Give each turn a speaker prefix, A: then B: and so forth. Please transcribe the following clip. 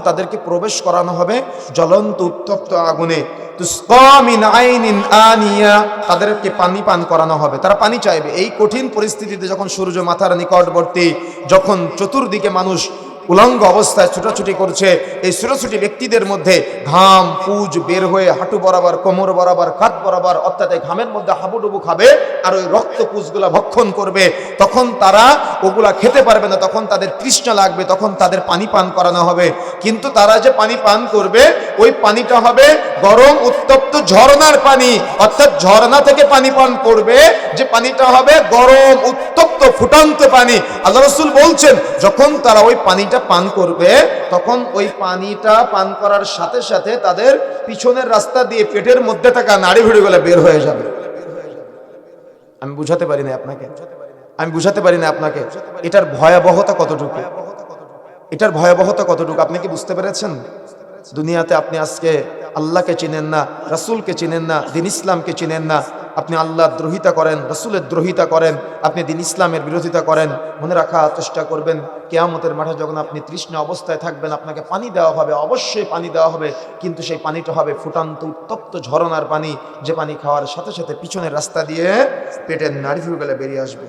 A: তাদেরকে প্রবেশ করানো হবে জ্বলন্ত উত্তপ্ত আগুনে। তুসকা মিন আইনিন আনিয়া, তাদেরকে পানি পান করানো হবে, তারা পানি চাইবে। এই কঠিন পরিস্থিতিতে যখন সূর্য মাথার নিকটবর্তী, যখন চতুর্দিকে মানুষ উলঙ্গ অবস্থায় ছুটাছুটি করছে, এই ছুটাছুটি ব্যক্তিদের মধ্যে ঘাম পুজ বের হয়ে হাঁটু বরাবর, কোমর বরাবর, কাঁধ বরাবর, অর্থাৎ এই ঘামের মধ্যে হাবুডুবু খাবে আর ওই রক্ত পুজগুলা ভক্ষণ করবে। তখন তারা ওগুলা খেতে পারবে না, তখন তাদের তৃষ্ণা লাগবে, তখন তাদের পানি পান করানো হবে। কিন্তু তারা যে পানি পান করবে, ওই পানিটা হবে গরম উত্তপ্ত ঝর্ণার পানি, অর্থাৎ ঝর্ণা থেকে পানি পান করবে, যে পানিটা হবে গরম উত্তপ্ত ফুটন্ত পানি। আল্লাহ রাসূল বলছেন, যখন তারা ওই পানিটা পান করবে, তখন ওই পানিটা পান করার সাথে সাথে তাদের পিছনের রাস্তা দিয়ে পেটের মধ্যে থাকা নাড়ি ভুঁড়িগুলো বের হয়ে যাবে। আমি বুঝাতে পারি না আপনাকে, এটার ভয়াবহতা কতটুকু, এটার ভয়াবহতা কতটুকু আপনি কি বুঝতে পেরেছেন? দুনিয়াতে আপনি আজকে আল্লাহকে চিনেন না, রাসূলকে চিনেন না, দ্বীন ইসলামকে চিনেন না, আপনি আল্লাহর দ্রোহিতা করেন, রাসূলের দ্রোহিতা করেন, আপনি দ্বীন ইসলামের বিরোধিতা করেন। মনে রাখার চেষ্টা করবেন, কিয়ামতের মাঠে যখন আপনি তৃষ্ণা অবস্থায় থাকবেন, আপনাকে পানি দেওয়া হবে, অবশ্যই পানি দেওয়া হবে, কিন্তু সেই পানিটা হবে ফুটান্ত উত্তপ্ত ঝরনার পানি, যে পানি খাওয়ার সাথে সাথে পিছনের রাস্তা দিয়ে পেটের নাড়িভুঁড়িগুলো বেরিয়ে আসবে।